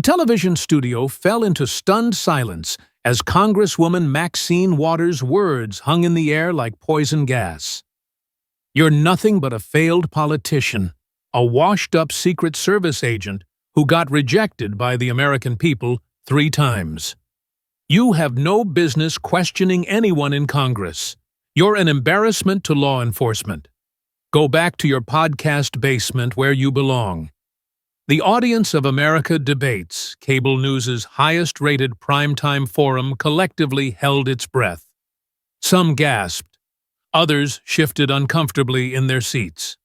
television studio fell into stunned silence as Congresswoman Maxine Waters' words hung in the air like poison gas. "You're nothing but a failed politician, a washed-up Secret Service agent who got rejected by the American people 3 times. You have no business questioning anyone in Congress. You're an embarrassment to law enforcement. Go back to your podcast basement where you belong." The audience of America Debates, cable news's highest-rated primetime forum, collectively held its breath. Some gasped. Others shifted uncomfortably in their seats.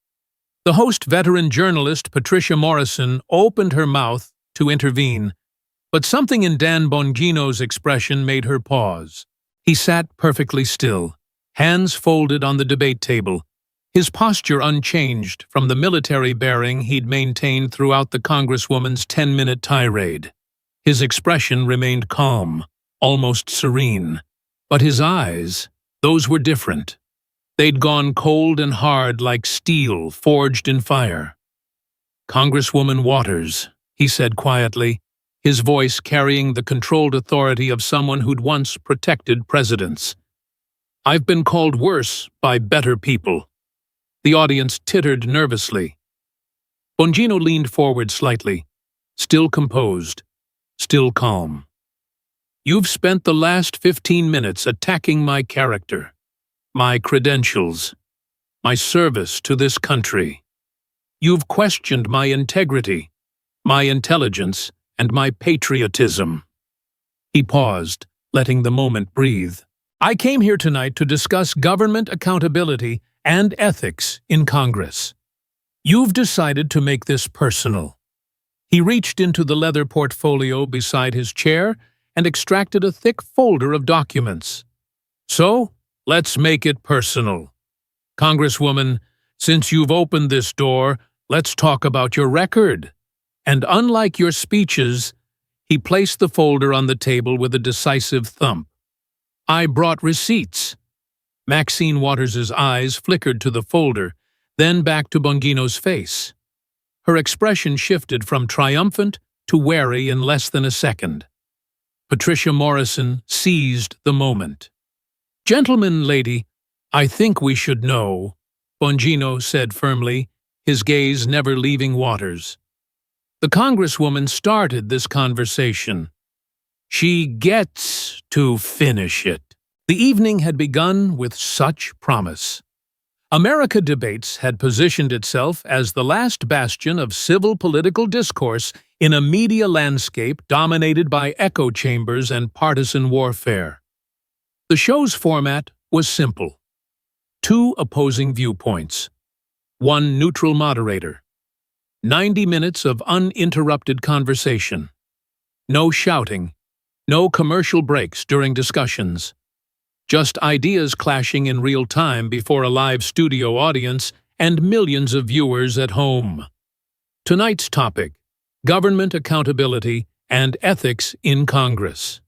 The host, veteran journalist Patricia Morrison, opened her mouth to intervene, but something in Dan Bongino's expression made her pause. He sat perfectly still, hands folded on the debate table, his posture unchanged from the military bearing he'd maintained throughout the Congresswoman's 10-minute tirade. His expression remained calm, almost serene. But his eyes, those were different. They'd gone cold and hard like steel forged in fire. "Congresswoman Waters," he said quietly, his voice carrying the controlled authority of someone who'd once protected presidents. "I've been called worse by better people." The audience tittered nervously. Bongino leaned forward slightly, still composed, still calm. "You've spent the last 15 minutes attacking my character, my credentials, my service to this country. You've questioned my integrity, my intelligence, and my patriotism." He paused, letting the moment breathe. "I came here tonight to discuss government accountability and ethics in Congress. You've decided to make this personal." He reached into the leather portfolio beside his chair and extracted a thick folder of documents. "So, let's make it personal. Congresswoman, since you've opened this door, let's talk about your record." And unlike your speeches, he placed the folder on the table with a decisive thump. "I brought receipts." Maxine Waters' eyes flickered to the folder, then back to Bongino's face. Her expression shifted from triumphant to wary in less than a second. Patricia Morrison seized the moment. "Gentlemen, lady, I think we should know," Bongino said firmly, his gaze never leaving Waters. "The Congresswoman started this conversation. She gets to finish it." The evening had begun with such promise. America Debates had positioned itself as the last bastion of civil political discourse in a media landscape dominated by echo chambers and partisan warfare. The show's format was simple. 2 opposing viewpoints. 1 neutral moderator. 90 minutes of uninterrupted conversation. No shouting. No commercial breaks during discussions. Just ideas clashing in real time before a live studio audience and millions of viewers at home. Tonight's topic: government accountability and ethics in Congress.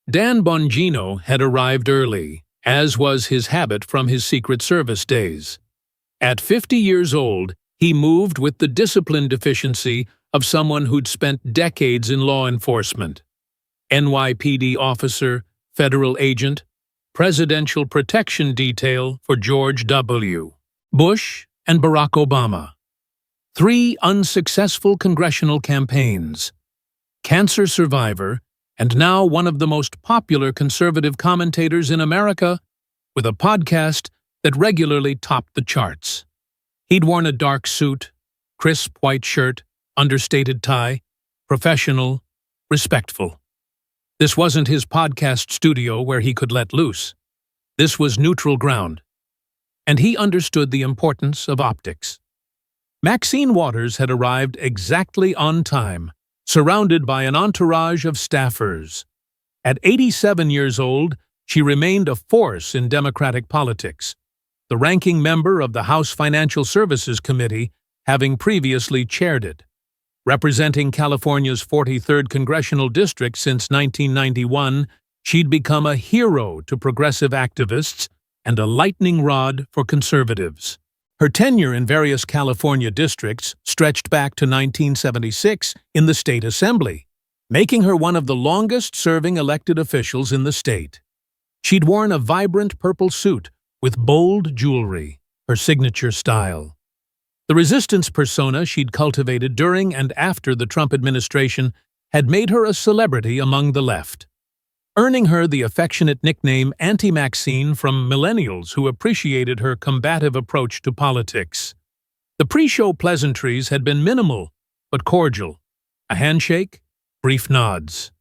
Dan Bongino had arrived early, as was his habit from his Secret Service days. At 50 years old, he moved with the discipline deficiency of someone who'd spent decades in law enforcement. NYPD officer, federal agent, Presidential Protection Detail for George W. Bush and Barack Obama. 3 unsuccessful congressional campaigns. Cancer survivor, and now one of the most popular conservative commentators in America, with a podcast that regularly topped the charts. He'd worn a dark suit, crisp white shirt, understated tie, professional, respectful. This wasn't his podcast studio where he could let loose. This was neutral ground. And he understood the importance of optics. Maxine Waters had arrived exactly on time, surrounded by an entourage of staffers. At 87 years old, she remained a force in Democratic politics, the ranking member of the House Financial Services Committee, having previously chaired it. Representing California's 43rd Congressional District since 1991, she'd become a hero to progressive activists and a lightning rod for conservatives. Her tenure in various California districts stretched back to 1976 in the state assembly, making her one of the longest-serving elected officials in the state. She'd worn a vibrant purple suit with bold jewelry, her signature style. The resistance persona she'd cultivated during and after the Trump administration had made her a celebrity among the left, earning her the affectionate nickname Auntie Maxine from millennials who appreciated her combative approach to politics. The pre-show pleasantries had been minimal but cordial, a handshake, brief nods.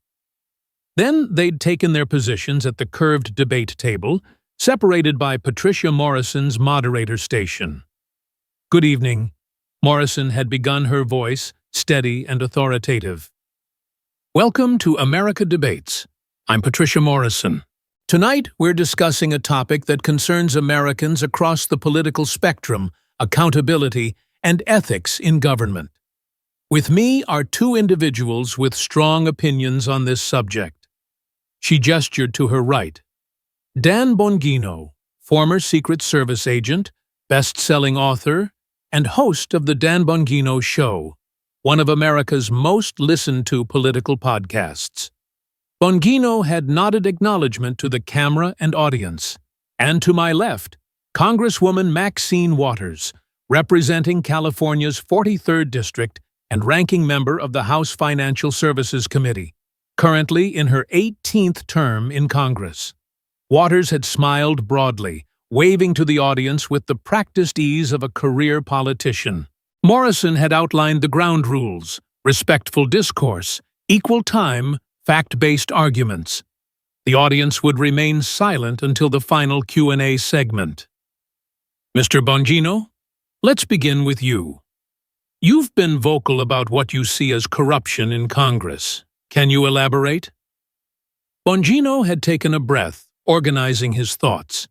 Then they'd taken their positions at the curved debate table, separated by Patricia Morrison's moderator station. "Good evening." Morrison had begun, her voice steady and authoritative. "Welcome to America Debates. I'm Patricia Morrison. Tonight, we're discussing a topic that concerns Americans across the political spectrum: accountability and ethics in government. With me are two individuals with strong opinions on this subject." She gestured to her right. Dan Bongino, former Secret Service agent, best-selling author, and host of The Dan Bongino Show, one of America's most listened-to political podcasts. Bongino had nodded acknowledgement to the camera and audience. And to my left, Congresswoman Maxine Waters, representing California's 43rd District and ranking member of the House Financial Services Committee, currently in her 18th term in Congress. Waters had smiled broadly, waving to the audience with the practiced ease of a career politician. Morrison had outlined the ground rules: respectful discourse, equal time, fact-based arguments. The audience would remain silent until the final Q&A segment. Mr. Bongino, let's begin with you. You've been vocal about what you see as corruption in Congress. Can you elaborate? Bongino had taken a breath, organizing his thoughts.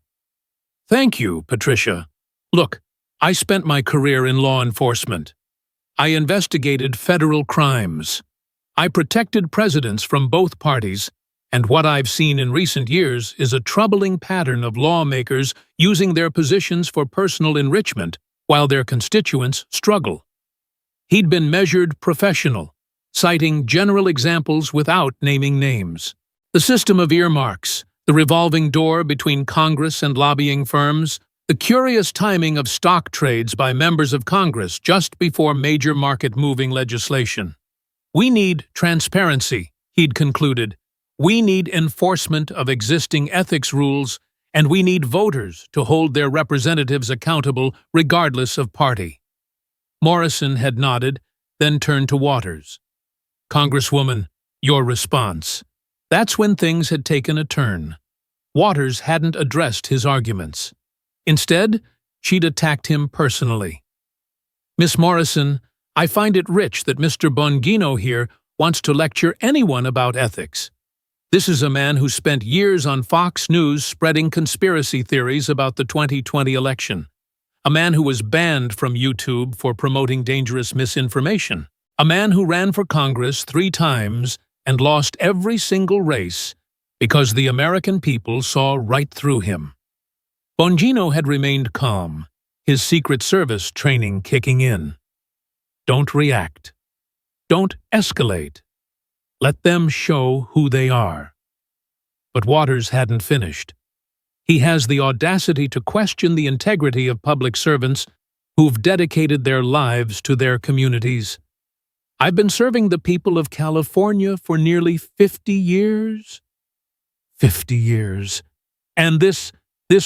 Thank you, Patricia. Look, I spent my career in law enforcement. I investigated federal crimes. I protected presidents from both parties, and what I've seen in recent years is a troubling pattern of lawmakers using their positions for personal enrichment while their constituents struggle. He'd been measured professional, citing general examples without naming names. The system of earmarks, the revolving door between Congress and lobbying firms, the curious timing of stock trades by members of Congress just before major market-moving legislation. We need transparency, he'd concluded. We need enforcement of existing ethics rules, and we need voters to hold their representatives accountable regardless of party. Morrison had nodded, then turned to Waters. Congresswoman, your response. That's when things had taken a turn. Waters hadn't addressed his arguments. Instead, she'd attacked him personally. Miss Morrison, I find it rich that Mr. Bongino here wants to lecture anyone about ethics. This is a man who spent years on Fox News spreading conspiracy theories about the 2020 election. A man who was banned from YouTube for promoting dangerous misinformation. A man who ran for Congress 3 times and lost every single race because the American people saw right through him. Bongino had remained calm, his Secret Service training kicking in. Don't react. Don't escalate. Let them show who they are. But Waters hadn't finished. He has the audacity to question the integrity of public servants who've dedicated their lives to their communities. I've been serving the people of California for nearly 50 years. 50 years. And this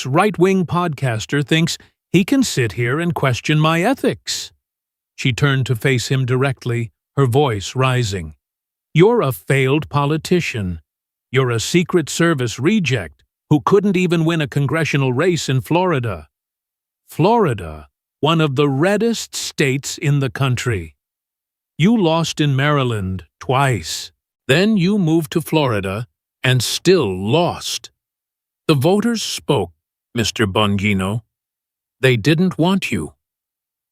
right-wing podcaster thinks he can sit here and question my ethics. She turned to face him directly, her voice rising. You're a failed politician. You're a Secret Service reject who couldn't even win a congressional race in Florida. Florida, one of the reddest states in the country. You lost in Maryland twice. Then you moved to Florida and still lost. The voters spoke, Mr. Bongino. They didn't want you.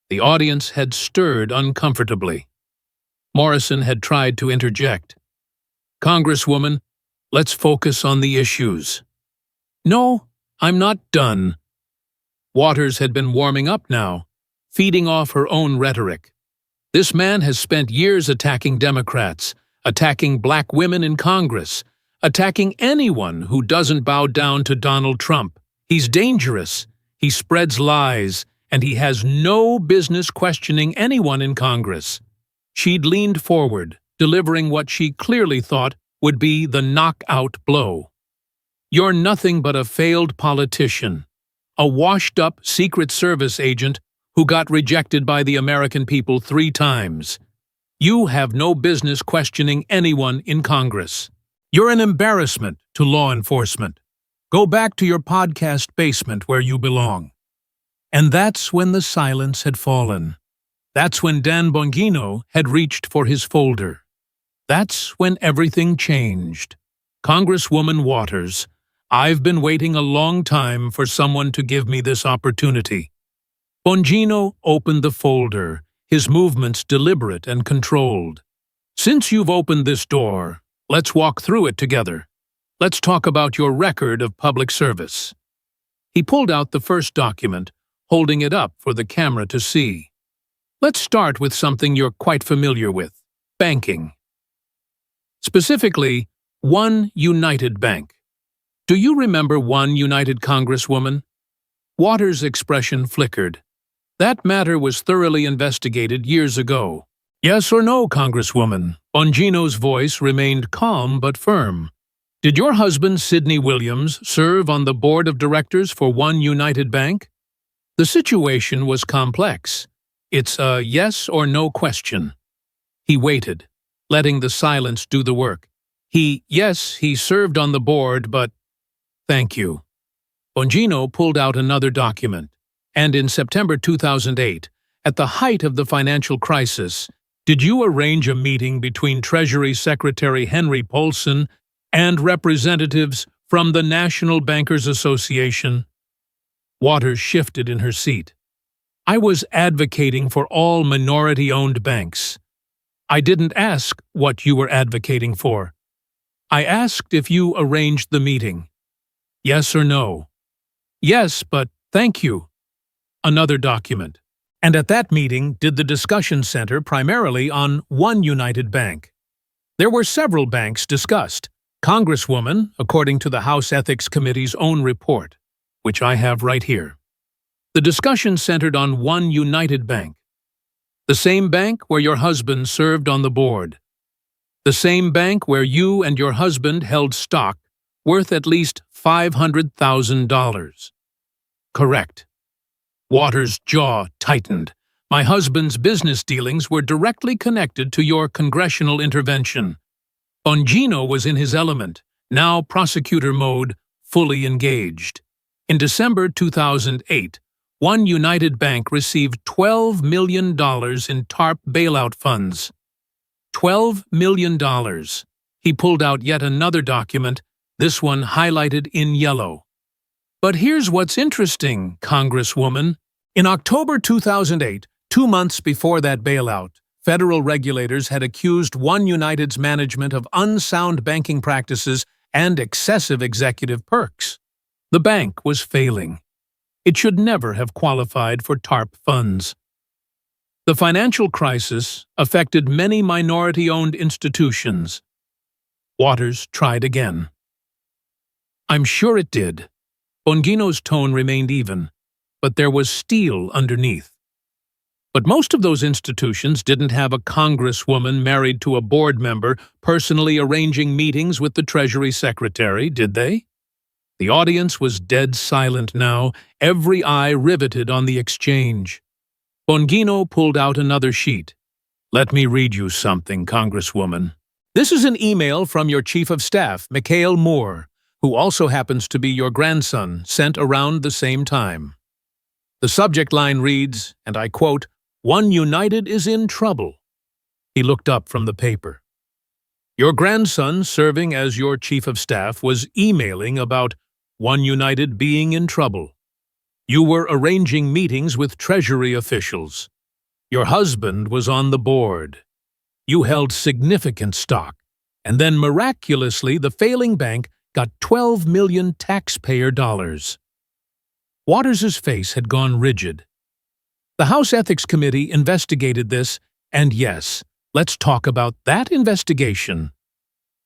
The audience had stirred uncomfortably. Morrison had tried to interject. Congresswoman, let's focus on the issues. No, I'm not done. Waters had been warming up now, feeding off her own rhetoric. This man has spent years attacking Democrats, attacking black women in Congress, attacking anyone who doesn't bow down to Donald Trump. He's dangerous, he spreads lies, and he has no business questioning anyone in Congress. She'd leaned forward, delivering what she clearly thought would be the knockout blow. You're nothing but a failed politician, a washed-up Secret Service agent who got rejected by the American people 3 times. You have no business questioning anyone in Congress. You're an embarrassment to law enforcement. Go back to your podcast basement where you belong. And that's when the silence had fallen. That's when Dan Bongino had reached for his folder. That's when everything changed. Congresswoman Waters, I've been waiting a long time for someone to give me this opportunity. Bongino opened the folder, his movements deliberate and controlled. Since you've opened this door, let's walk through it together. Let's talk about your record of public service. He pulled out the first document, holding it up for the camera to see. Let's start with something you're quite familiar with: banking. Specifically, One United Bank. Do you remember One United, Congresswoman? Waters' expression flickered. That matter was thoroughly investigated years ago. Yes or no, Congresswoman? Bongino's voice remained calm but firm. Did your husband, Sidney Williams, serve on the board of directors for One United Bank? The situation was complex. It's a yes or no question. He waited, letting the silence do the work. Yes, he served on the board, but… Thank you. Bongino pulled out another document, and in September 2008, at the height of the financial crisis, did you arrange a meeting between Treasury Secretary Henry Paulson and representatives from the National Bankers Association? Waters shifted in her seat. I was advocating for all minority-owned banks. I didn't ask what you were advocating for. I asked if you arranged the meeting. Yes or no? Yes, but thank you. Another document. And at that meeting, did the discussion center primarily on One United Bank? There were several banks discussed, Congresswoman, according to the House Ethics Committee's own report, which I have right here. The discussion centered on One United Bank. The same bank where your husband served on the board. The same bank where you and your husband held stock worth at least $500,000. Correct. Waters' jaw tightened. My husband's business dealings were directly connected to your congressional intervention. Bongino was in his element, now prosecutor mode, fully engaged. In December 2008, One United Bank received $12 million in TARP bailout funds. $12 million. He pulled out yet another document, this one highlighted in yellow. But here's what's interesting, Congresswoman. In October 2008, 2 months before that bailout, federal regulators had accused One United's management of unsound banking practices and excessive executive perks. The bank was failing. It should never have qualified for TARP funds. The financial crisis affected many minority-owned institutions. Waters tried again. I'm sure it did. Bongino's tone remained even, but there was steel underneath. But most of those institutions didn't have a congresswoman married to a board member personally arranging meetings with the Treasury Secretary, did they? The audience was dead silent now, every eye riveted on the exchange. Bongino pulled out another sheet. Let me read you something, Congresswoman. This is an email from your Chief of Staff, Mikhail Moore, who also happens to be your grandson, sent around the same time. The subject line reads, and I quote, One United is in trouble. He looked up from the paper. Your grandson, serving as your Chief of Staff, was emailing about One United being in trouble. You were arranging meetings with Treasury officials. Your husband was on the board. You held significant stock, and then miraculously the failing bank got $12 million taxpayer dollars. Waters's face had gone rigid. The House Ethics Committee investigated this, and yes, Let's talk about that investigation.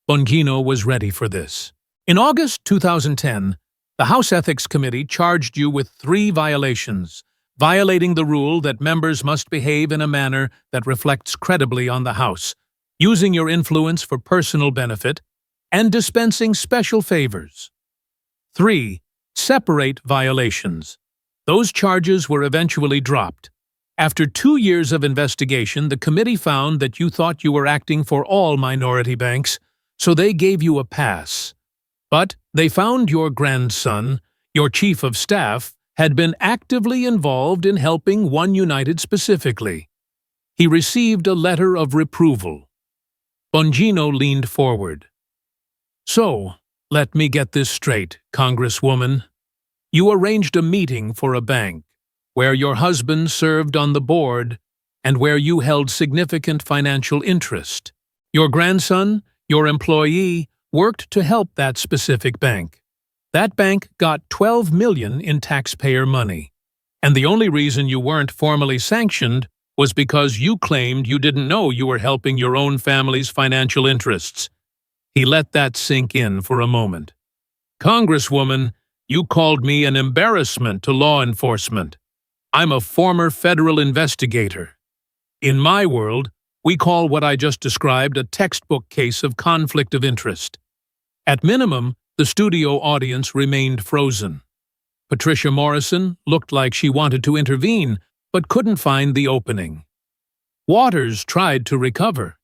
Bongino was ready for this. In August 2010, the House Ethics Committee charged you with 3 violations: violating the rule that members must behave in a manner that reflects credibly on the House, using your influence for personal benefit, and dispensing special favors. 3. Separate violations. Those charges were eventually dropped. After 2 years of investigation, the committee found that you thought you were acting for all minority banks, so they gave you a pass. But they found your grandson, your chief of staff, had been actively involved in helping One United specifically. He received a letter of reproval. Bongino leaned forward. So, let me get this straight, Congresswoman. You arranged a meeting for a bank, where your husband served on the board and where you held significant financial interest. Your grandson, your employee, worked to help that specific bank. That bank got $12 million in taxpayer money. And the only reason you weren't formally sanctioned was because you claimed you didn't know you were helping your own family's financial interests. He let that sink in for a moment. Congresswoman, you called me an embarrassment to law enforcement. I'm a former federal investigator. In my world, we call what I just described a textbook case of conflict of interest. At minimum, the studio audience remained frozen. Patricia Morrison looked like she wanted to intervene, but couldn't find the opening. Waters tried to recover.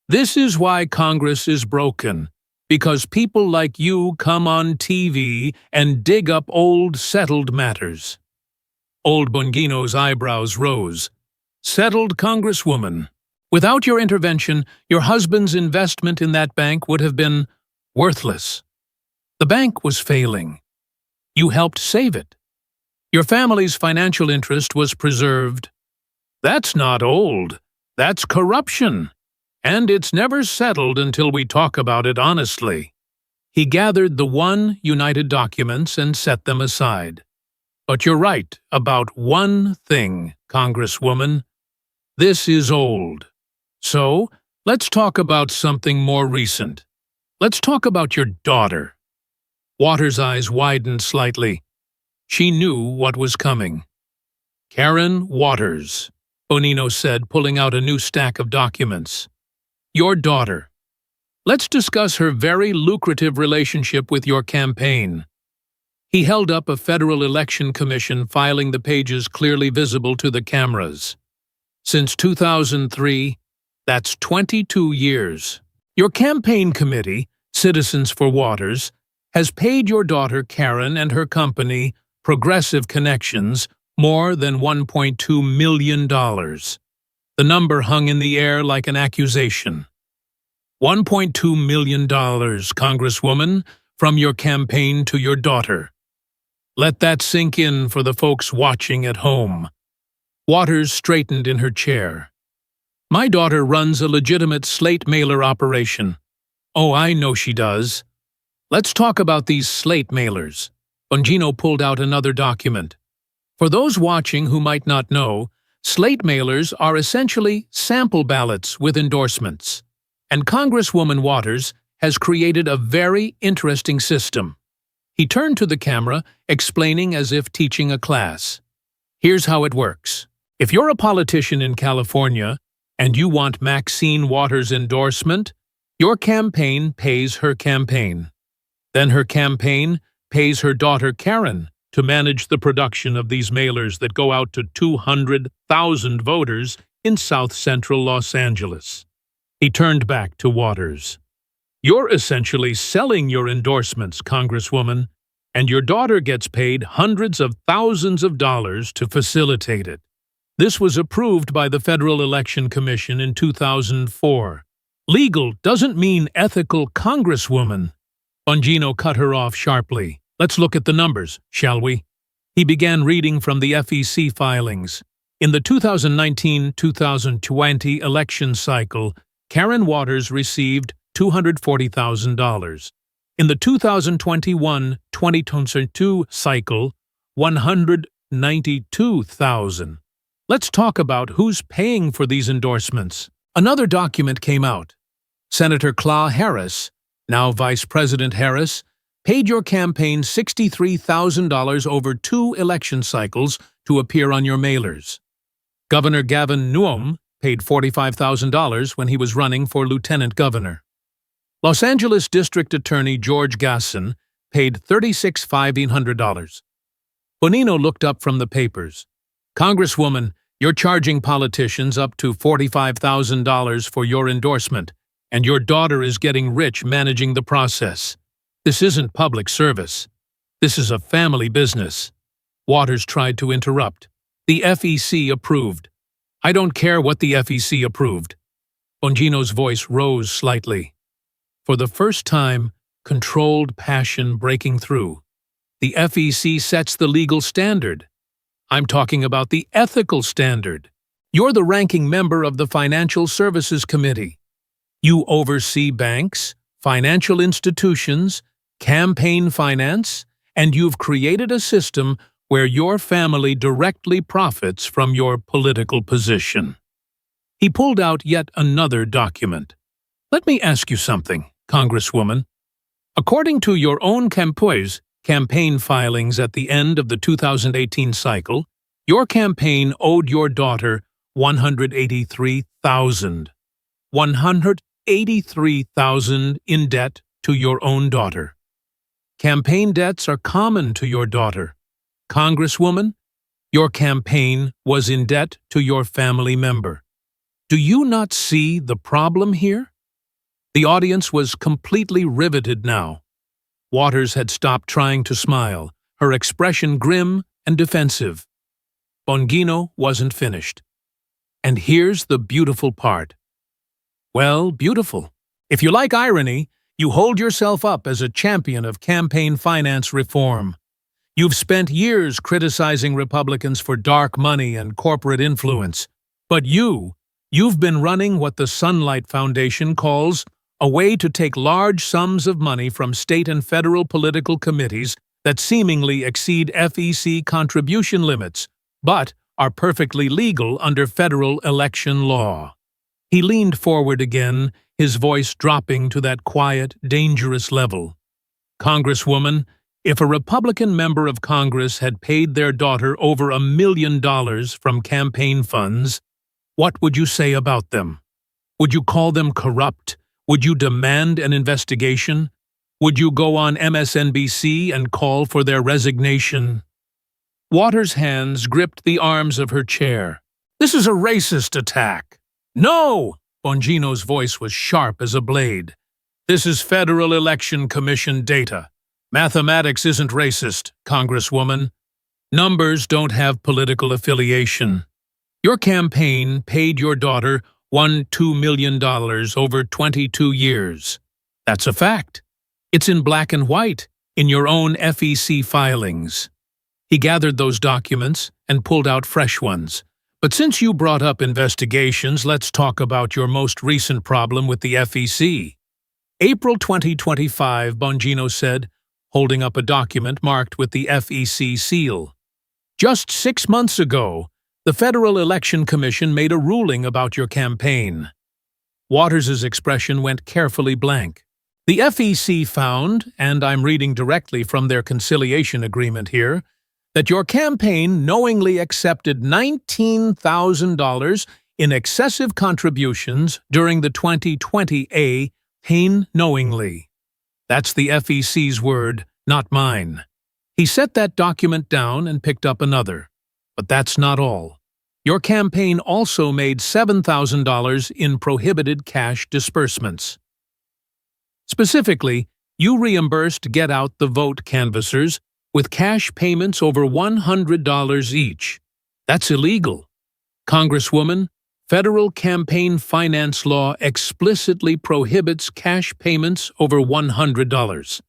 This is why Congress is broken, because people like you come on TV and dig up old, settled matters. Old Bongino's eyebrows rose. Settled, Congresswoman. Without your intervention, your husband's investment in that bank would have been worthless. The bank was failing. You helped save it. Your family's financial interest was preserved. That's not old. That's corruption. And it's never settled until we talk about it honestly. He gathered the One United documents and set them aside. But you're right about one thing, Congresswoman. This is old. So, let's talk about something more recent. Let's talk about your daughter. Waters' eyes widened slightly. She knew what was coming. Karen Waters, Bongino said, pulling out a new stack of documents. Your daughter. Let's discuss her very lucrative relationship with your campaign. He held up a Federal Election Commission filing, the pages clearly visible to the cameras. Since 2003, that's 22 years. Your campaign committee, Citizens for Waters, has paid your daughter Karen and her company, Progressive Connections, more than $1.2 million. The number hung in the air like an accusation. $1.2 million, Congresswoman, from your campaign to your daughter. Let that sink in for the folks watching at home. Waters straightened in her chair. My daughter runs a legitimate slate mailer operation. Oh, I know she does. Let's talk about these slate mailers. Bongino pulled out another document. For those watching who might not know, slate mailers are essentially sample ballots with endorsements. And Congresswoman Waters has created a very interesting system. He turned to the camera, explaining as if teaching a class. Here's how it works. If you're a politician in California and you want Maxine Waters' endorsement, your campaign pays her campaign. Then her campaign pays her daughter Karen to manage the production of these mailers that go out to 200,000 voters in South Central Los Angeles. He turned back to Waters. You're essentially selling your endorsements, Congresswoman, and your daughter gets paid hundreds of thousands of dollars to facilitate it. This was approved by the Federal Election Commission in 2004. Legal doesn't mean ethical, Congresswoman. Bongino cut her off sharply. Let's look at the numbers, shall we? He began reading from the FEC filings. In the 2019-2020 election cycle, Karen Waters received $240,000. In the 2021-2022 cycle, $192,000. Let's talk about who's paying for these endorsements. Another document came out. Senator Claw Harris, now Vice President Harris, paid your campaign $63,000 over 2 election cycles to appear on your mailers. Governor Gavin Newsom paid $45,000 when he was running for lieutenant governor. Los Angeles District Attorney George Gasson paid $36,500. Bongino looked up from the papers. Congresswoman, you're charging politicians up to $45,000 for your endorsement, and your daughter is getting rich managing the process. This isn't public service. This is a family business. Waters tried to interrupt. The FEC approved. I don't care what the FEC approved. Bongino's voice rose slightly. For the first time, controlled passion breaking through. The FEC sets the legal standard. I'm talking about the ethical standard. You're the ranking member of the Financial Services Committee. You oversee banks, financial institutions, campaign finance, and you've created a system where your family directly profits from your political position. He pulled out yet another document. Let me ask you something, Congresswoman. According to your own campaign filings at the end of the 2018 cycle, your campaign owed your daughter $183,000 in debt to your own daughter. Campaign debts are common to your daughter. Congresswoman, your campaign was in debt to your family member. Do you not see the problem here? The audience was completely riveted now. Waters had stopped trying to smile, her expression grim and defensive. Bongino wasn't finished. And here's the beautiful part. Well, beautiful. If you like irony, you hold yourself up as a champion of campaign finance reform. You've spent years criticizing Republicans for dark money and corporate influence. But you've been running what the Sunlight Foundation calls a way to take large sums of money from state and federal political committees that seemingly exceed FEC contribution limits, but are perfectly legal under federal election law. He leaned forward again, his voice dropping to that quiet, dangerous level. Congresswoman, if a Republican member of Congress had paid their daughter over $1 million from campaign funds, what would you say about them? Would you call them corrupt? Would you demand an investigation? Would you go on MSNBC and call for their resignation? Waters' hands gripped the arms of her chair. This is a racist attack. No! Bongino's voice was sharp as a blade. This is Federal Election Commission data. Mathematics isn't racist, Congresswoman. Numbers don't have political affiliation. Your campaign paid your daughter $2 million over 22 years. That's a fact. It's in black and white, in your own FEC filings. He gathered those documents and pulled out fresh ones. But since you brought up investigations, let's talk about your most recent problem with the FEC. April 2025, Bongino said, holding up a document marked with the FEC seal. Just 6 months ago, the Federal Election Commission made a ruling about your campaign. Waters' expression went carefully blank. The FEC found, and I'm reading directly from their conciliation agreement here, that your campaign knowingly accepted $19,000 in excessive contributions during the 2020 campaign knowingly. That's the FEC's word, not mine. He set that document down and picked up another. But that's not all. Your campaign also made $7,000 in prohibited cash disbursements. Specifically, you reimbursed Get Out the Vote canvassers with cash payments over $100 each. That's illegal. Congresswoman, federal campaign finance law explicitly prohibits cash payments over $100.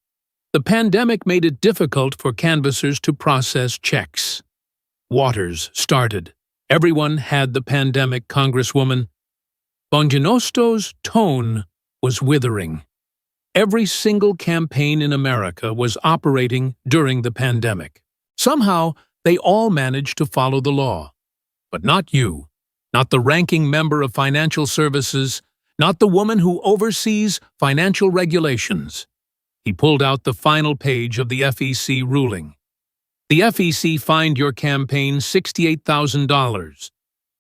The pandemic made it difficult for canvassers to process checks. Waters started. Everyone had the pandemic, Congresswoman. Bongino's tone was withering. Every single campaign in America was operating during the pandemic. Somehow, they all managed to follow the law. But not you. not the ranking member of financial services, not the woman who oversees financial regulations. He pulled out the final page of the FEC ruling. The FEC fined your campaign $68,000.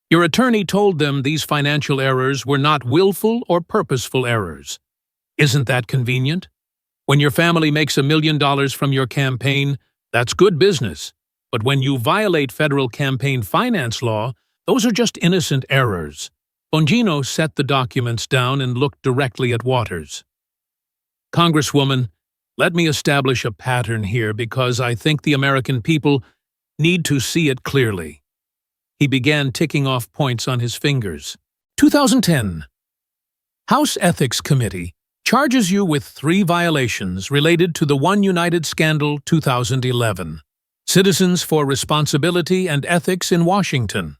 Your attorney told them these financial errors were not willful or purposeful errors. Isn't that convenient? When your family makes $1 million from your campaign, that's good business. But when you violate federal campaign finance law, those are just innocent errors. Bongino set the documents down and looked directly at Waters. Congresswoman, let me establish a pattern here because I think the American people need to see it clearly. He began ticking off points on his fingers. 2010. House Ethics Committee charges you with 3 violations related to the One United Scandal 2011. Citizens for Responsibility and Ethics in Washington.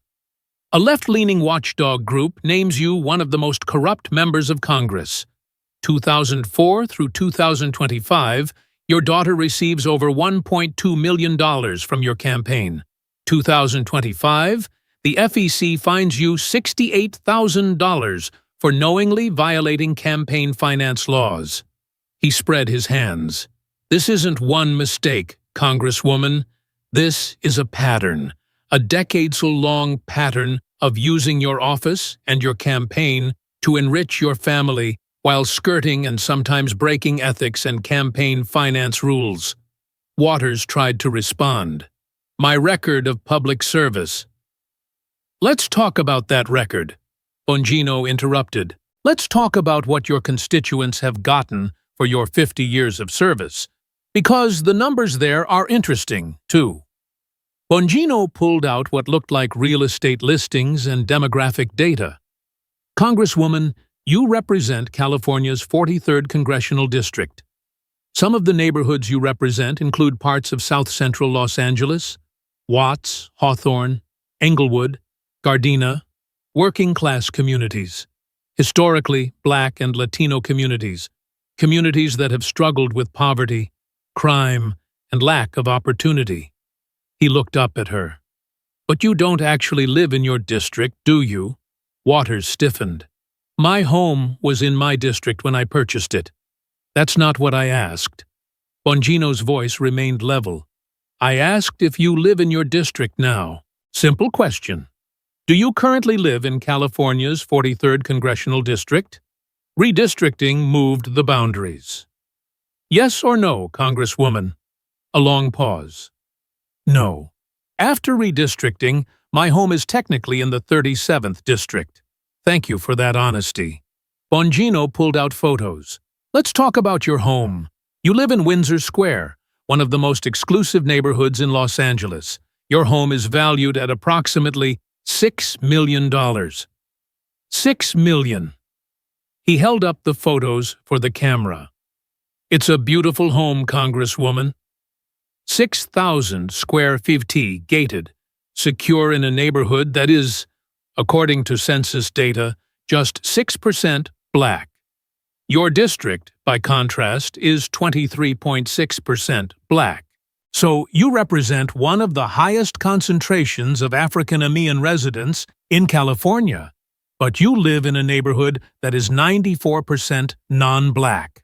A left-leaning watchdog group names you one of the most corrupt members of Congress. 2004 through 2025, your daughter receives over $1.2 million from your campaign. 2025, the FEC fines you $68,000 for knowingly violating campaign finance laws. He spread his hands. This isn't one mistake, Congresswoman. This is a pattern, a decades-long pattern of using your office and your campaign to enrich your family while skirting and sometimes breaking ethics and campaign finance rules. Waters tried to respond. My record of public service. Let's talk about that record. Bongino interrupted. Let's talk about what your constituents have gotten for your 50 years of service, because the numbers there are interesting, too. Bongino pulled out what looked like real estate listings and demographic data. Congresswoman, you represent California's 43rd Congressional District. Some of the neighborhoods you represent include parts of South Central Los Angeles, Watts, Hawthorne, Englewood, Gardena, working-class communities, historically Black and Latino communities, communities that have struggled with poverty, crime, and lack of opportunity. He looked up at her. But you don't actually live in your district, do you? Waters stiffened. My home was in my district when I purchased it. That's not what I asked. Bongino's voice remained level. I asked if you live in your district now. Simple question. Do you currently live in California's 43rd Congressional District? Redistricting moved the boundaries. Yes or no, Congresswoman? A long pause. No. After redistricting, my home is technically in the 37th District. Thank you for that honesty. Bongino pulled out photos. Let's talk about your home. You live in Windsor Square, one of the most exclusive neighborhoods in Los Angeles. Your home is valued at approximately $6 million. $6 million. He held up the photos for the camera. It's a beautiful home, Congresswoman. 6,000 square feet, gated, secure in a neighborhood that is, according to census data, just 6% Black. Your district, by contrast, is 23.6% Black. So you represent one of the highest concentrations of African-American residents in California, but you live in a neighborhood that is 94% non-Black.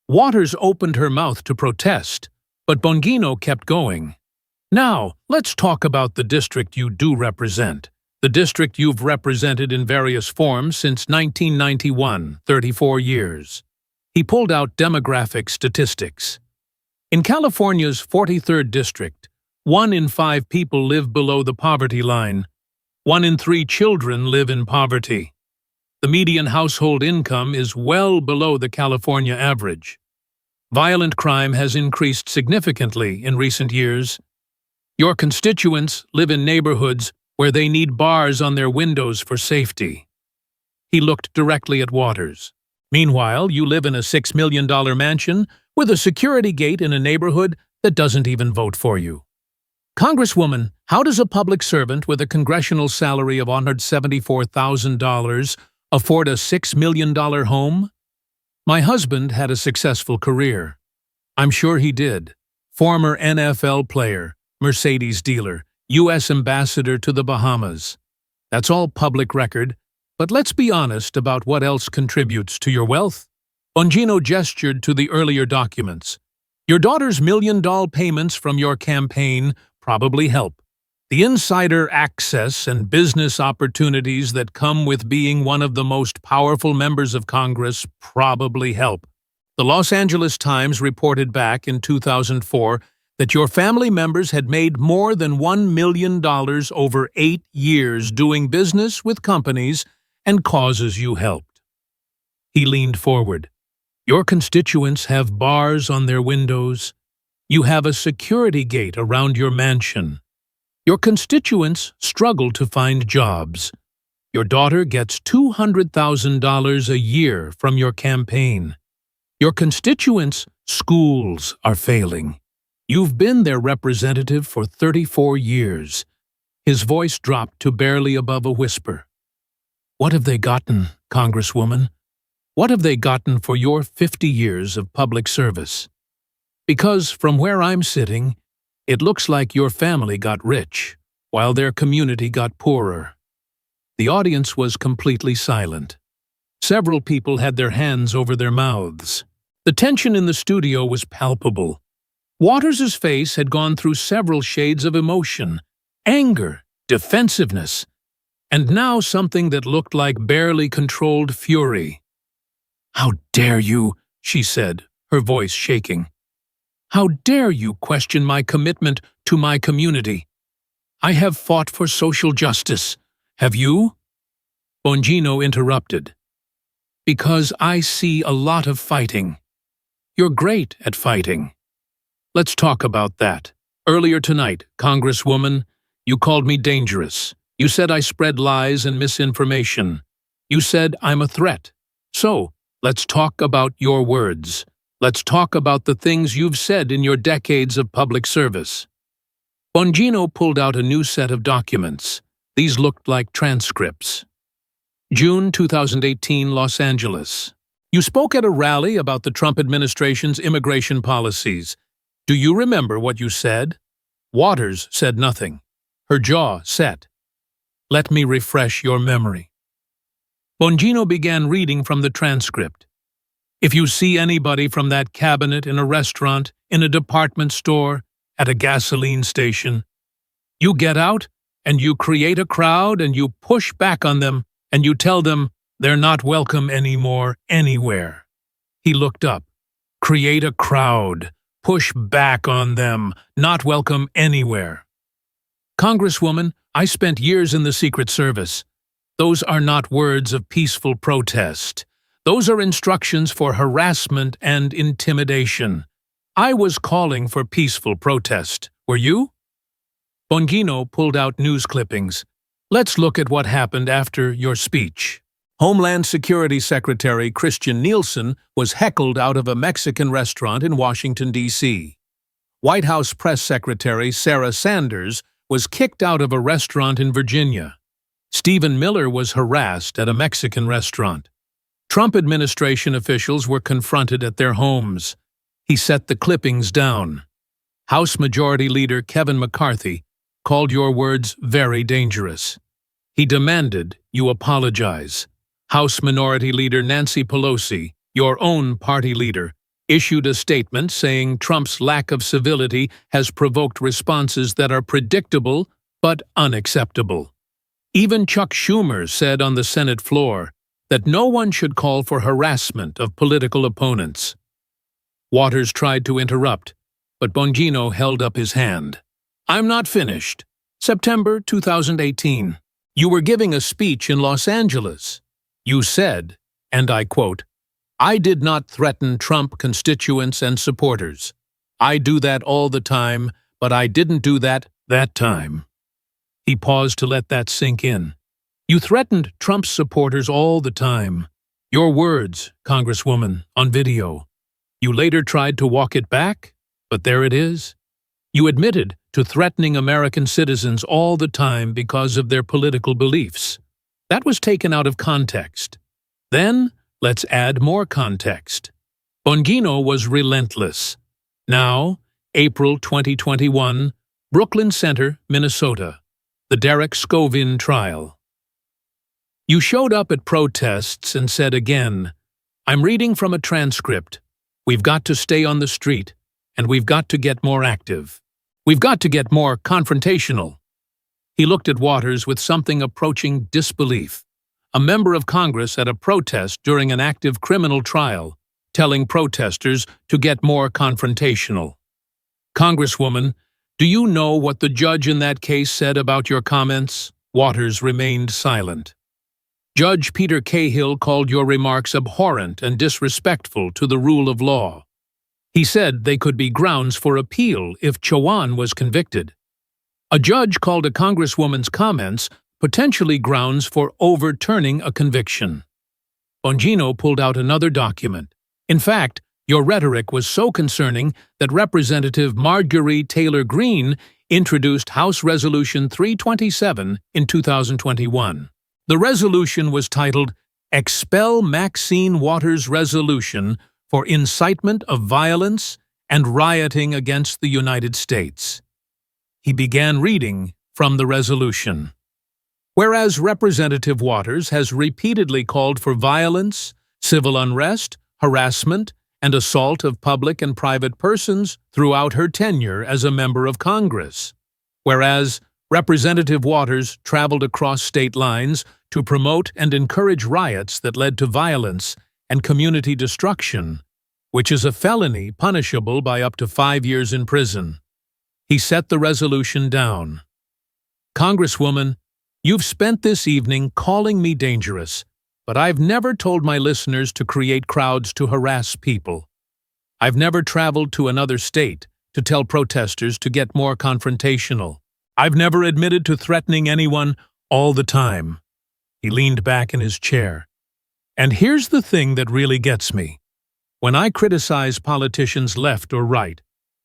Waters opened her mouth to protest, but Bongino kept going. Now, let's talk about the district you do represent. The district you've represented in various forms since 1991, 34 years. He pulled out demographic statistics. In California's 43rd District, 1 in 5 people live below the poverty line. 1 in 3 children live in poverty. The median household income is well below the California average. Violent crime has increased significantly in recent years. Your constituents live in neighborhoods where they need bars on their windows for safety. He looked directly at Waters. Meanwhile, you live in a $6 million mansion with a security gate in a neighborhood that doesn't even vote for you. Congresswoman, how does a public servant with a congressional salary of $174,000 afford a $6 million home? My husband had a successful career. I'm sure he did. Former NFL player, Mercedes dealer, U.S. ambassador to the Bahamas. That's all public record, but let's be honest about what else contributes to your wealth. Bongino gestured to the earlier documents. Your daughter's million-dollar payments from your campaign probably help. The insider access and business opportunities that come with being one of the most powerful members of Congress probably help. The Los Angeles Times reported back in 2004 that your family members had made more than $1 million over 8 years doing business with companies and causes you helped. He leaned forward. Your constituents have bars on their windows. You have a security gate around your mansion. Your constituents struggle to find jobs. Your daughter gets $200,000 a year from your campaign. Your constituents' schools are failing. You've been their representative for 34 years. His voice dropped to barely above a whisper. What have they gotten, Congresswoman? What have they gotten for your 50 years of public service? Because from where I'm sitting, it looks like your family got rich, while their community got poorer. The audience was completely silent. Several people had their hands over their mouths. The tension in the studio was palpable. Waters's face had gone through several shades of emotion, anger, defensiveness, and now something that looked like barely controlled fury. "How dare you," she said, her voice shaking. "How dare you question my commitment to my community? I have fought for social justice. Have you?" Bongino interrupted. "Because I see a lot of fighting. You're great at fighting. Let's talk about that. Earlier tonight, Congresswoman, you called me dangerous. You said I spread lies and misinformation. You said I'm a threat. So, let's talk about your words. Let's talk about the things you've said in your decades of public service." Bongino pulled out a new set of documents. These looked like transcripts. June 2018, Los Angeles. You spoke at a rally about the Trump administration's immigration policies. Do you remember what you said? Waters said nothing. Her jaw set. Let me refresh your memory. Bongino began reading from the transcript. If you see anybody from that cabinet in a restaurant, in a department store, at a gasoline station, you get out and you create a crowd and you push back on them and you tell them they're not welcome anymore anywhere. He looked up. Create a crowd. Push back on them, not welcome anywhere. Congresswoman, I spent years in the Secret Service. Those are not words of peaceful protest. Those are instructions for harassment and intimidation. I was calling for peaceful protest. Were you? Bongino pulled out news clippings. Let's look at what happened after your speech. Homeland Security Secretary Christian Nielsen was heckled out of a Mexican restaurant in Washington, D.C. White House Press Secretary Sarah Sanders was kicked out of a restaurant in Virginia. Stephen Miller was harassed at a Mexican restaurant. Trump administration officials were confronted at their homes. He set the clippings down. House Majority Leader Kevin McCarthy called your words very dangerous. He demanded you apologize. House Minority Leader Nancy Pelosi, your own party leader, issued a statement saying Trump's lack of civility has provoked responses that are predictable but unacceptable. Even Chuck Schumer said on the Senate floor that no one should call for harassment of political opponents. Waters tried to interrupt, but Bongino held up his hand. I'm not finished. September 2018. You were giving a speech in Los Angeles. You said, and I quote, I did not threaten Trump constituents and supporters. I do that all the time, but I didn't do that time. He paused to let that sink in. You threatened Trump's supporters all the time. Your words, Congresswoman, on video. You later tried to walk it back, but there it is. You admitted to threatening American citizens all the time because of their political beliefs. That was taken out of context. Then, let's add more context. Bongino was relentless. Now, April 2021, Brooklyn Center, Minnesota. The Derek Chauvin trial. You showed up at protests and said again, "I'm reading from a transcript. We've got to stay on the street, and we've got to get more active. We've got to get more confrontational." He looked at Waters with something approaching disbelief. A member of Congress at a protest during an active criminal trial, telling protesters to get more confrontational. "Congresswoman, do you know what the judge in that case said about your comments?" Waters remained silent. "Judge Peter Cahill called your remarks abhorrent and disrespectful to the rule of law. He said they could be grounds for appeal if Chawan was convicted. A judge called a congresswoman's comments potentially grounds for overturning a conviction." Bongino pulled out another document. "In fact, your rhetoric was so concerning that Representative Marjorie Taylor Greene introduced House Resolution 327 in 2021. The resolution was titled, "Expel Maxine Waters' Resolution for Incitement of Violence and Rioting Against the United States." He began reading from the resolution. "Whereas Representative Waters has repeatedly called for violence, civil unrest, harassment, and assault of public and private persons throughout her tenure as a member of Congress. Whereas Representative Waters traveled across state lines to promote and encourage riots that led to violence and community destruction, which is a felony punishable by up to 5 years in prison." He set the resolution down. "Congresswoman, you've spent this evening calling me dangerous, but I've never told my listeners to create crowds to harass people. I've never traveled to another state to tell protesters to get more confrontational. I've never admitted to threatening anyone all the time." He leaned back in his chair. "And here's the thing that really gets me. When I criticize politicians left or right,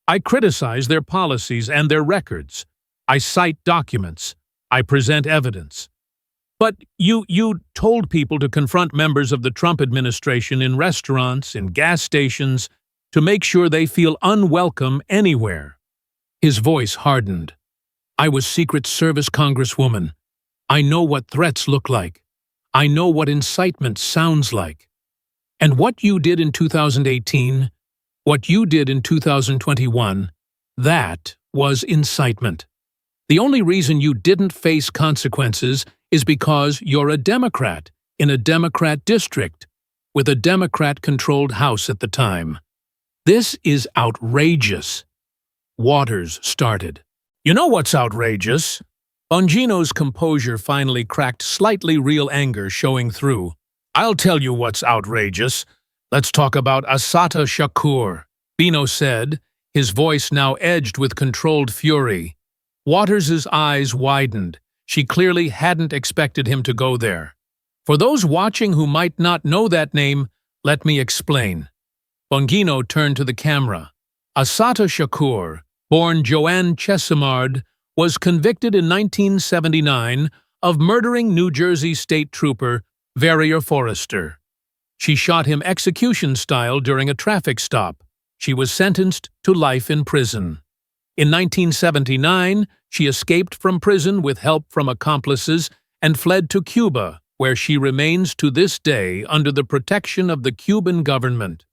I criticize their policies and their records. I cite documents. I present evidence. But you told people to confront members of the Trump administration in restaurants, in gas stations, to make sure they feel unwelcome anywhere." His voice hardened. "I was Secret Service Congresswoman. I know what threats look like. I know what incitement sounds like. And what you did in 2018, what you did in 2021, that was incitement. The only reason you didn't face consequences is because you're a Democrat in a Democrat district, with a Democrat-controlled House at the time. This is outrageous." Waters started. "You know what's outrageous?" Bongino's composure finally cracked, slightly real anger showing through. "I'll tell you what's outrageous. Let's talk about Assata Shakur," Bino said, his voice now edged with controlled fury. Waters's eyes widened. She clearly hadn't expected him to go there. "For those watching who might not know that name, let me explain." Bongino turned to the camera. Assata Shakur, born Joanne Chesimard, was convicted in 1979 of murdering New Jersey State Trooper Verrier Forrester. She shot him execution-style during a traffic stop. She was sentenced to life in prison. In 1979, she escaped from prison with help from accomplices and fled to Cuba, where she remains to this day under the protection of the Cuban government.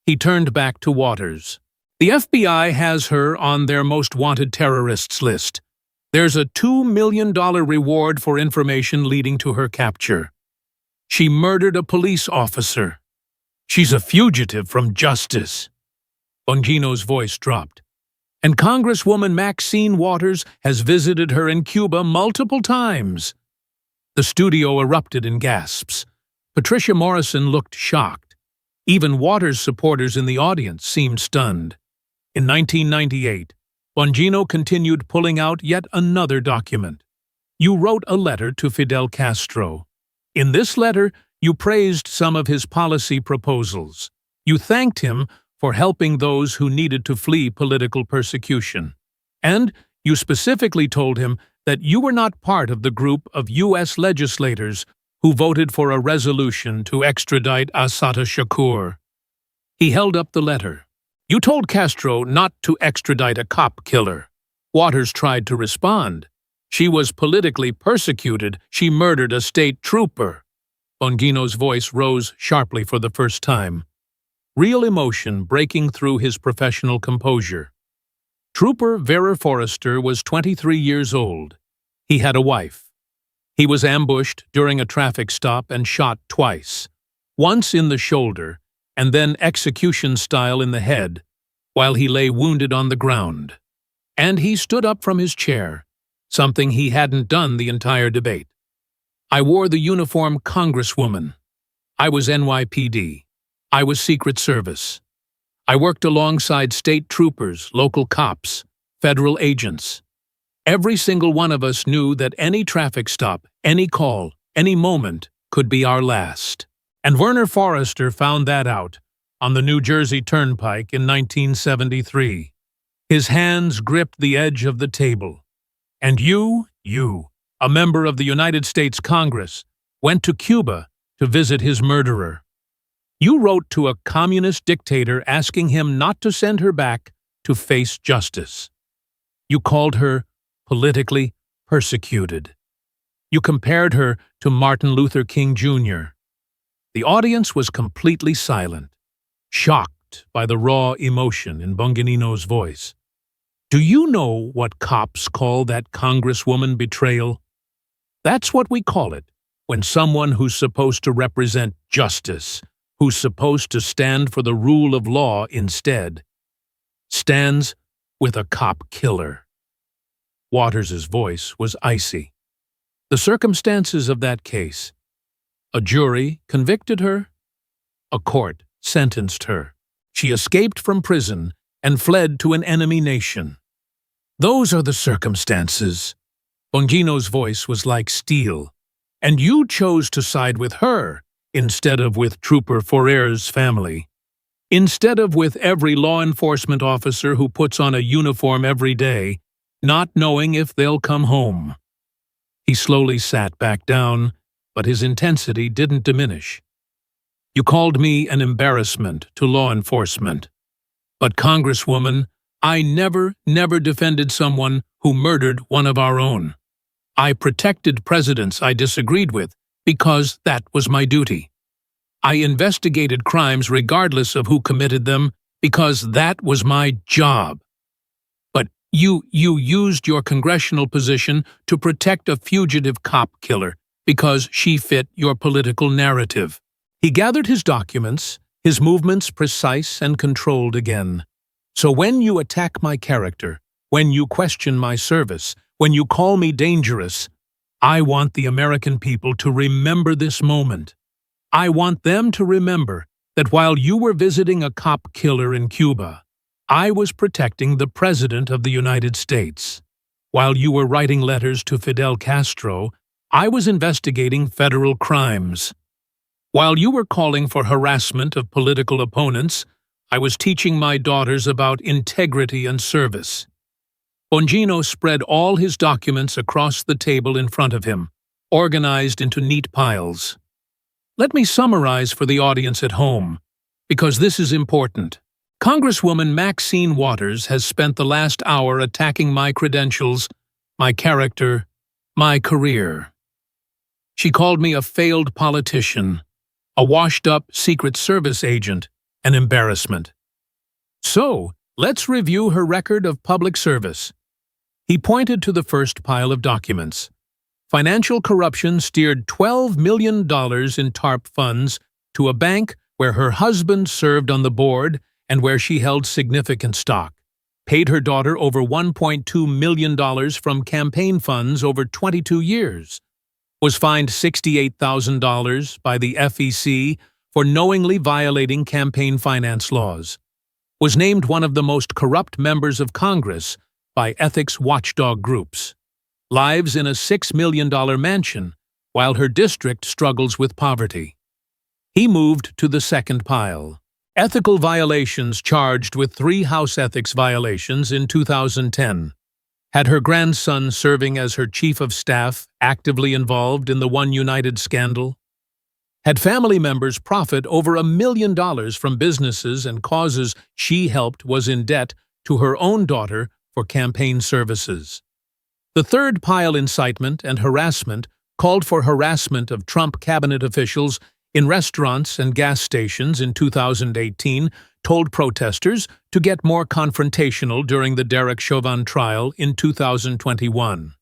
He turned back to Waters. "The FBI has her on their most wanted terrorists list. There's a $2 million reward for information leading to her capture. She murdered a police officer. She's a fugitive from justice." Bongino's voice dropped. "And Congresswoman Maxine Waters has visited her in Cuba multiple times." The studio erupted in gasps. Patricia Morrison looked shocked. Even Waters' supporters in the audience seemed stunned. In 1998, Bongino continued pulling out yet another document. "You wrote a letter to Fidel Castro. In this letter, you praised some of his policy proposals. You thanked him for helping those who needed to flee political persecution. And you specifically told him that you were not part of the group of U.S. legislators who voted for a resolution to extradite Assata Shakur." He held up the letter. "You told Castro not to extradite a cop killer." Waters tried to respond. She was politically persecuted. She murdered a state trooper. Bongino's voice rose sharply for the first time, real emotion breaking through his professional composure. Trooper Vera Forrester was 23 years old. He had a wife. He was ambushed during a traffic stop and shot twice, once in the shoulder and then execution-style in the head, while he lay wounded on the ground. And he stood up from his chair, something he hadn't done the entire debate. I wore the uniform Congresswoman. I was NYPD. I was Secret Service. I worked alongside state troopers, local cops, federal agents. Every single one of us knew that any traffic stop, any call, any moment could be our last. And Werner Forrester found that out on the New Jersey Turnpike in 1973. His hands gripped the edge of the table. And you, a member of the United States Congress, went to Cuba to visit his murderer. You wrote to a communist dictator asking him not to send her back to face justice. You called her politically persecuted. You compared her to Martin Luther King Jr. The audience was completely silent, shocked by the raw emotion in Bongino's voice. Do you know what cops call that Congresswoman betrayal? That's what we call it when someone who's supposed to represent justice, who's supposed to stand for the rule of law instead, stands with a cop killer. Waters's voice was icy. The circumstances of that case: a jury convicted her, a court sentenced her. She escaped from prison and fled to an enemy nation. Those are the circumstances. Bongino's voice was like steel. And you chose to side with her instead of with Trooper Forrer's family. Instead of with every law enforcement officer who puts on a uniform every day, not knowing if they'll come home. He slowly sat back down, but his intensity didn't diminish. You called me an embarrassment to law enforcement. But Congresswoman, I never defended someone who murdered one of our own. I protected presidents I disagreed with because that was my duty. I investigated crimes regardless of who committed them because that was my job. But you used your congressional position to protect a fugitive cop killer because she fit your political narrative. He gathered his documents, his movements precise and controlled again. So when you attack my character, when you question my service, when you call me dangerous, I want the American people to remember this moment. I want them to remember that while you were visiting a cop killer in Cuba, I was protecting the President of the United States. While you were writing letters to Fidel Castro, I was investigating federal crimes. While you were calling for harassment of political opponents, I was teaching my daughters about integrity and service. Bongino spread all his documents across the table in front of him, organized into neat piles. Let me summarize for the audience at home, because this is important. Congresswoman Maxine Waters has spent the last hour attacking my credentials, my character, my career. She called me a failed politician, a washed-up Secret Service agent, an embarrassment. So, let's review her record of public service. He pointed to the first pile of documents. Financial corruption steered $12 million in TARP funds to a bank where her husband served on the board and where she held significant stock, paid her daughter over $1.2 million from campaign funds over 22 years, was fined $68,000 by the FEC for knowingly violating campaign finance laws, was named one of the most corrupt members of Congress by ethics watchdog groups, lives in a $6 million mansion while her district struggles with poverty. He moved to the second pile. Ethical violations charged with 3 House ethics violations in 2010. Had her grandson serving as her chief of staff actively involved in the One United scandal? Had family members profit over $1 million from businesses and causes she helped was in debt to her own daughter for campaign services? The third pile, incitement and harassment, called for harassment of Trump cabinet officials in restaurants and gas stations in 2018, told protesters to get more confrontational during the Derek Chauvin trial in 2021.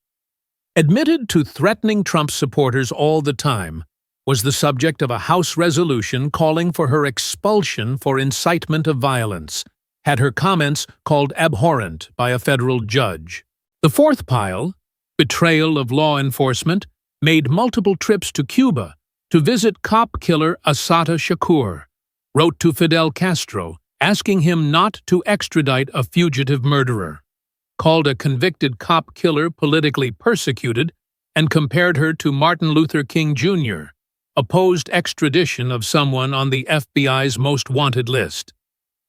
Admitted to threatening Trump supporters all the time, was the subject of a House resolution calling for her expulsion for incitement of violence, had her comments called abhorrent by a federal judge. The fourth pile, betrayal of law enforcement, made multiple trips to Cuba to visit cop killer Assata Shakur, wrote to Fidel Castro asking him not to extradite a fugitive murderer, called a convicted cop killer politically persecuted, and compared her to Martin Luther King Jr., opposed extradition of someone on the FBI's most wanted list.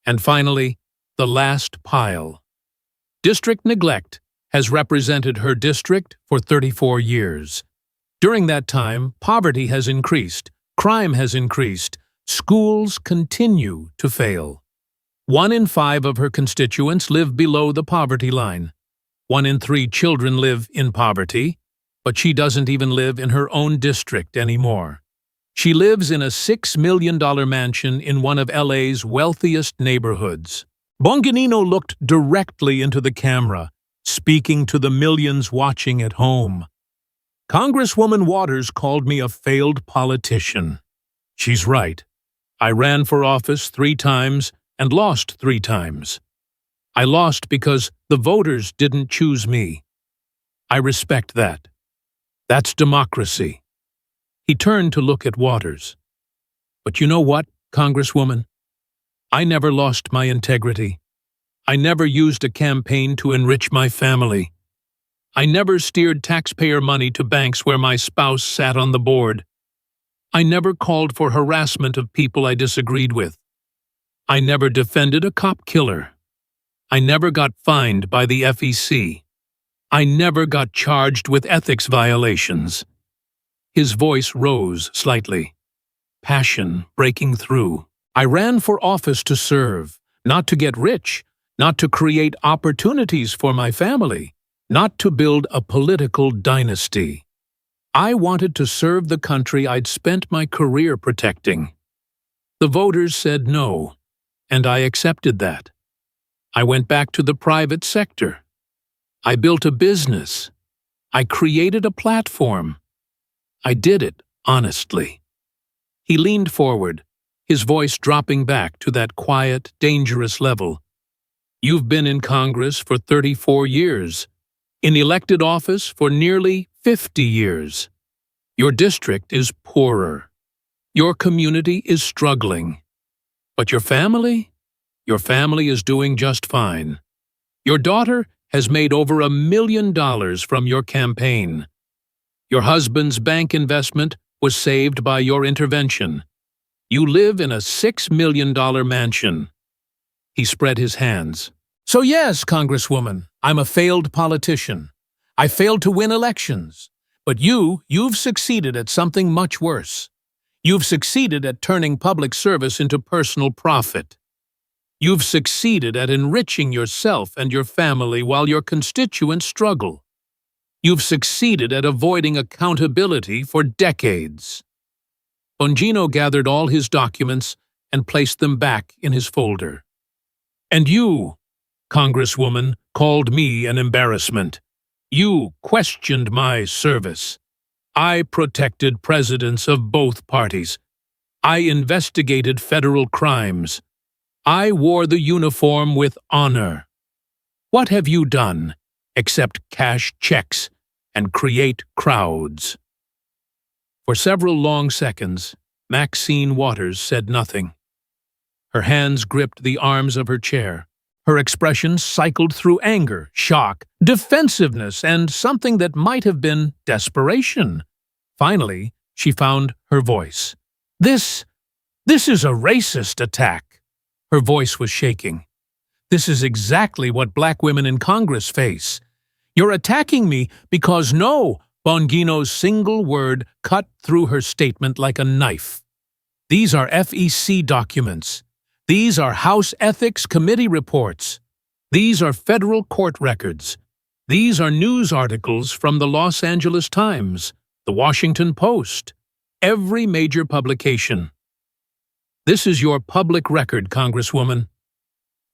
And finally, the last pile. District neglect has represented her district for 34 years. During that time, poverty has increased, crime has increased, schools continue to fail. 1 in 5 of her constituents live below the poverty line. 1 in 3 children live in poverty, but she doesn't even live in her own district anymore. She lives in a $6 million mansion in one of LA's wealthiest neighborhoods. Bongino looked directly into the camera, speaking to the millions watching at home. Congresswoman Waters called me a failed politician. She's right. I ran for office 3 times and lost 3 times. I lost because the voters didn't choose me. I respect that. That's democracy. He turned to look at Waters. But you know what, Congresswoman? I never lost my integrity. I never used a campaign to enrich my family. I never steered taxpayer money to banks where my spouse sat on the board. I never called for harassment of people I disagreed with. I never defended a cop killer. I never got fined by the FEC. I never got charged with ethics violations. His voice rose slightly, passion breaking through. I ran for office to serve, not to get rich, not to create opportunities for my family, not to build a political dynasty. I wanted to serve the country I'd spent my career protecting. The voters said no, and I accepted that. I went back to the private sector. I built a business. I created a platform. I did it honestly. He leaned forward, his voice dropping back to that quiet, dangerous level. You've been in Congress for 34 years, in elected office for nearly 50 years. Your district is poorer. Your community is struggling. But your family is doing just fine. Your daughter has made over $1 million from your campaign. Your husband's bank investment was saved by your intervention. You live in a $6 million mansion. He spread his hands. So yes, Congresswoman, I'm a failed politician. I failed to win elections. But you've succeeded at something much worse. You've succeeded at turning public service into personal profit. You've succeeded at enriching yourself and your family while your constituents struggle. You've succeeded at avoiding accountability for decades. Bongino gathered all his documents and placed them back in his folder. And you, Congresswoman, called me an embarrassment. You questioned my service. I protected presidents of both parties. I investigated federal crimes. I wore the uniform with honor. What have you done except cash checks and create crowds? For several long seconds, Maxine Waters said nothing. Her hands gripped the arms of her chair. Her expression cycled through anger, shock, defensiveness, and something that might have been desperation. Finally, she found her voice. This is a racist attack. Her voice was shaking. This is exactly what black women in Congress face. You're attacking me because no, Bongino's single word cut through her statement like a knife. These are FEC documents. These are House Ethics Committee reports. These are federal court records. These are news articles from the Los Angeles Times, the Washington Post, every major publication. This is your public record, Congresswoman.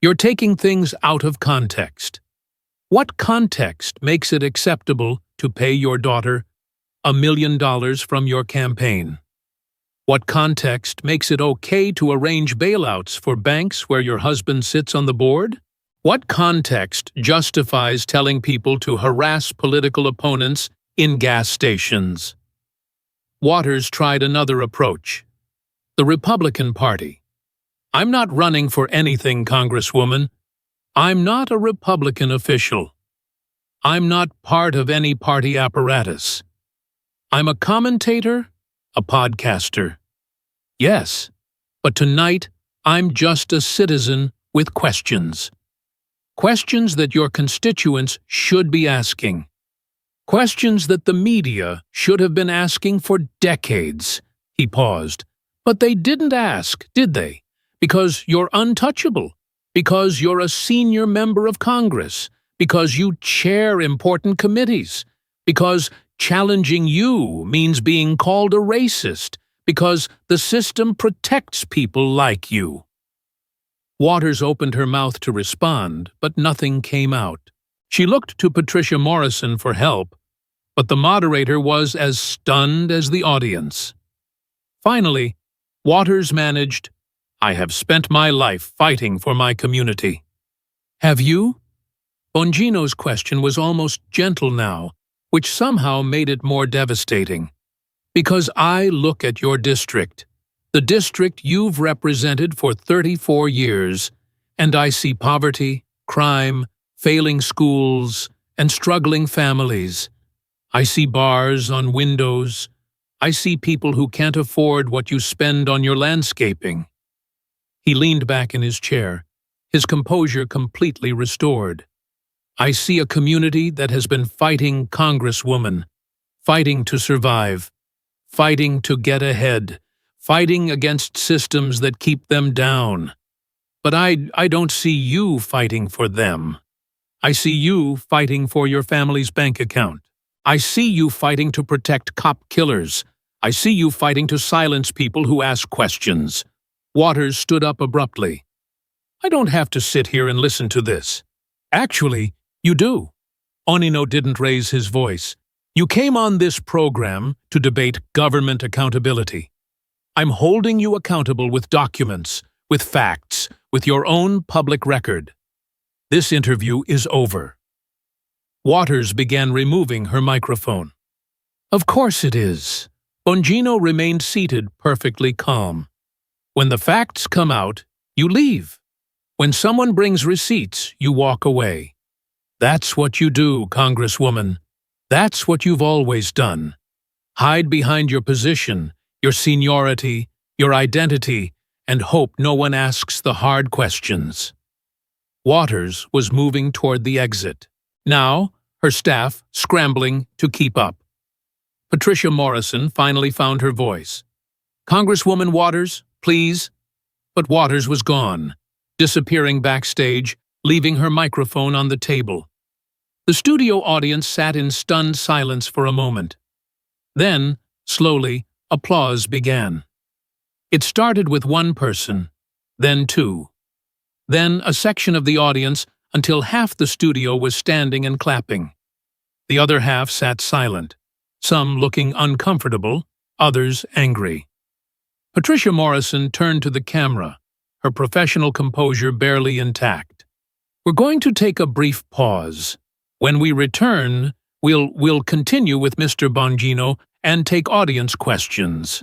You're taking things out of context. What context makes it acceptable to pay your daughter $1 million from your campaign? What context makes it okay to arrange bailouts for banks where your husband sits on the board? What context justifies telling people to harass political opponents in gas stations? Waters tried another approach. The Republican Party. I'm not running for anything, Congresswoman. I'm not a Republican official. I'm not part of any party apparatus. I'm a commentator, a podcaster. Yes, but tonight I'm just a citizen with questions. Questions that your constituents should be asking. Questions that the media should have been asking for decades. He paused. But they didn't ask, did they? Because you're untouchable. Because you're a senior member of Congress. Because you chair important committees. Because challenging you means being called a racist. Because the system protects people like you. Waters opened her mouth to respond, but nothing came out. She looked to Patricia Morrison for help, but the moderator was as stunned as the audience. Finally, Waters managed, "I have spent my life fighting for my community." "Have you?" Bongino's question was almost gentle now, which somehow made it more devastating. "Because I look at your district, the district you've represented for 34 years, and I see poverty, crime, failing schools, and struggling families. I see bars on windows. I see people who can't afford what you spend on your landscaping." He leaned back in his chair, his composure completely restored. "I see a community that has been fighting, Congresswoman, fighting to survive, fighting to get ahead, fighting against systems that keep them down. But I don't see you fighting for them. I see you fighting for your family's bank account. I see you fighting to protect cop killers. I see you fighting to silence people who ask questions." Waters stood up abruptly. "I don't have to sit here and listen to this." "Actually, you do." Bongino didn't raise his voice. "You came on this program to debate government accountability. I'm holding you accountable with documents, with facts, with your own public record. This interview is over." Waters began removing her microphone. "Of course it is." Bongino remained seated, perfectly calm. "When the facts come out, you leave. When someone brings receipts, you walk away. That's what you do, Congresswoman. That's what you've always done. Hide behind your position, your seniority, your identity, and hope no one asks the hard questions." Waters was moving toward the exit. Now, her staff scrambling to keep up. Patricia Morrison finally found her voice. "Congresswoman Waters, please." But Waters was gone, disappearing backstage, leaving her microphone on the table. The studio audience sat in stunned silence for a moment. Then, slowly, applause began. It started with one person, then two. Then a section of the audience until half the studio was standing and clapping. The other half sat silent, some looking uncomfortable, others angry. Patricia Morrison turned to the camera, her professional composure barely intact. "We're going to take a brief pause. When we return, we'll continue with Mr. Bongino and take audience questions."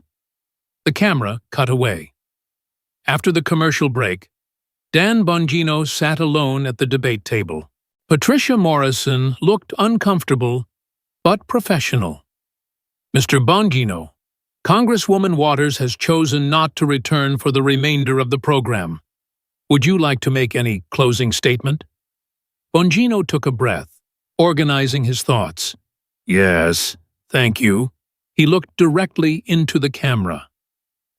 The camera cut away. After the commercial break, Dan Bongino sat alone at the debate table. Patricia Morrison looked uncomfortable, but professional. "Mr. Bongino, Congresswoman Waters has chosen not to return for the remainder of the program. Would you like to make any closing statement?" Bongino took a breath, organizing his thoughts. "Yes, thank you." He looked directly into the camera.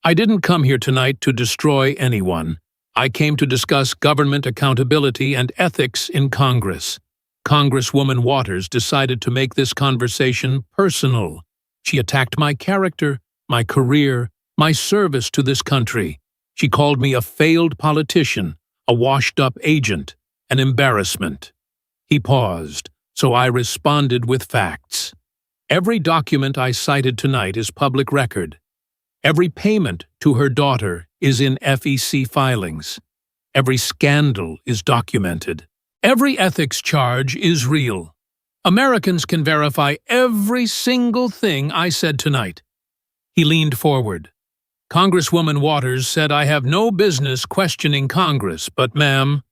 "I didn't come here tonight to destroy anyone. I came to discuss government accountability and ethics in Congress. Congresswoman Waters decided to make this conversation personal. She attacked my character, my career, my service to this country. She called me a failed politician, a washed-up agent, an embarrassment. He paused, so I responded with facts. Every document I cited tonight is public record. Every payment to her daughter is in FEC filings. Every scandal is documented. Every ethics charge is real. Americans can verify every single thing I said tonight. He leaned forward. Congresswoman Waters said I have no business questioning Congress, but ma'am,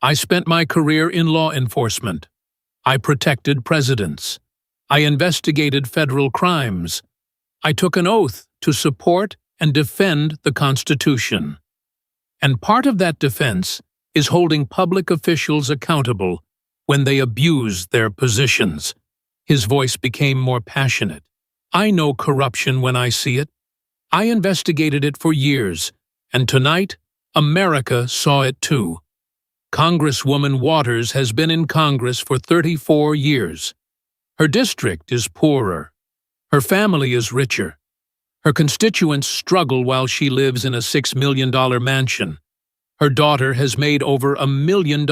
I spent my career in law enforcement. I protected presidents. I investigated federal crimes. I took an oath to support and defend the Constitution. And part of that defense is holding public officials accountable when they abuse their positions. His voice became more passionate. I know corruption when I see it. I investigated it for years, and tonight, America saw it too. Congresswoman Waters has been in Congress for 34 years. Her district is poorer. Her family is richer. Her constituents struggle while she lives in a $6 million mansion. Her daughter has made over $1 million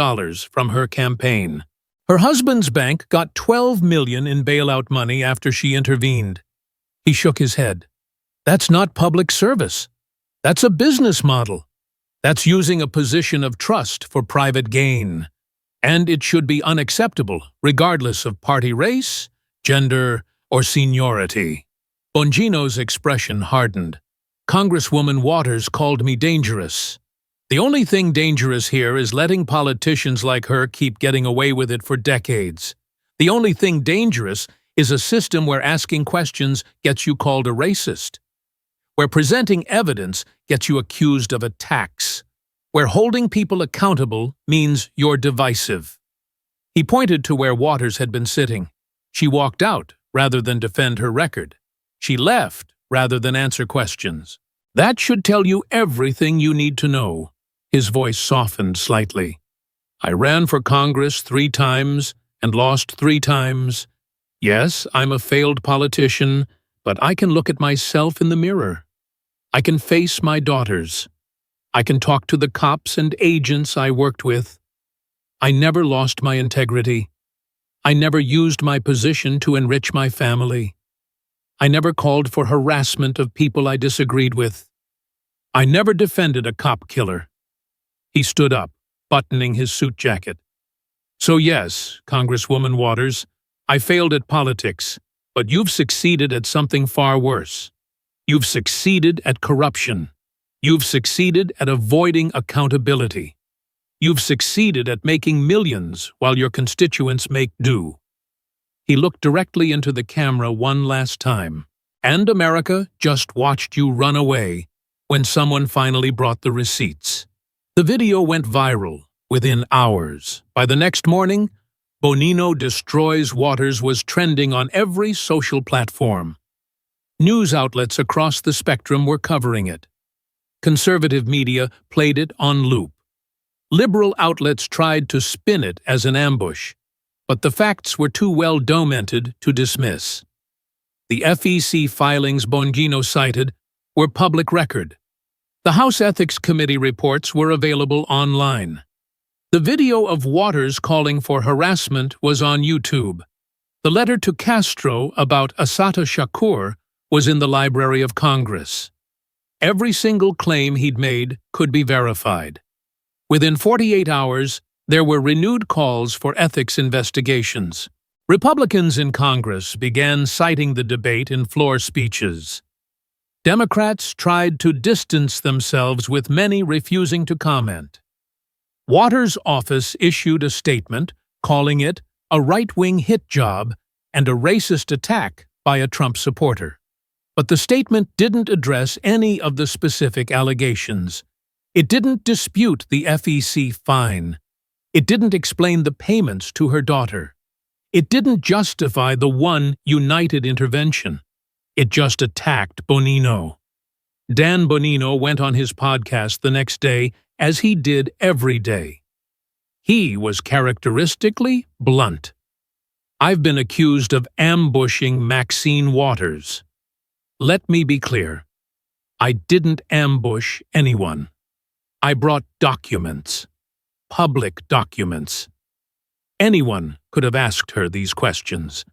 from her campaign. Her husband's bank got $12 million in bailout money after she intervened. He shook his head. That's not public service. That's a business model. That's using a position of trust for private gain. And it should be unacceptable, regardless of party race, gender, or seniority. Bongino's expression hardened. Congresswoman Waters called me dangerous. The only thing dangerous here is letting politicians like her keep getting away with it for decades. The only thing dangerous is a system where asking questions gets you called a racist, where presenting evidence gets you accused of attacks, where holding people accountable means you're divisive. He pointed to where Waters had been sitting. She walked out rather than defend her record. She left rather than answer questions. That should tell you everything you need to know. His voice softened slightly. I ran for Congress 3 times and lost 3 times. Yes, I'm a failed politician, but I can look at myself in the mirror. I can face my daughters. I can talk to the cops and agents I worked with. I never lost my integrity. I never used my position to enrich my family. I never called for harassment of people I disagreed with. I never defended a cop killer. He stood up, buttoning his suit jacket. So yes, Congresswoman Waters, I failed at politics, but you've succeeded at something far worse. You've succeeded at corruption. You've succeeded at avoiding accountability. You've succeeded at making millions while your constituents make do. He looked directly into the camera one last time. And America just watched you run away when someone finally brought the receipts. The video went viral within hours. By the next morning, Bongino destroys Waters was trending on every social platform. News outlets across the spectrum were covering it. Conservative media played it on loop. Liberal outlets tried to spin it as an ambush, but the facts were too well documented to dismiss. The FEC filings Bongino cited were public record. The House Ethics Committee reports were available online. The video of Waters calling for harassment was on YouTube. The letter to Castro about Assata Shakur was in the Library of Congress. Every single claim he'd made could be verified. Within 48 hours, there were renewed calls for ethics investigations. Republicans in Congress began citing the debate in floor speeches. Democrats tried to distance themselves, with many refusing to comment. Waters' office issued a statement calling it a right-wing hit job and a racist attack by a Trump supporter. But the statement didn't address any of the specific allegations. It didn't dispute the FEC fine. It didn't explain the payments to her daughter. It didn't justify the one united intervention. It just attacked Bongino. Dan Bongino went on his podcast the next day, as he did every day. He was characteristically blunt. I've been accused of ambushing Maxine Waters. Let me be clear. I didn't ambush anyone. I brought documents. Public documents. Anyone could have asked her these questions.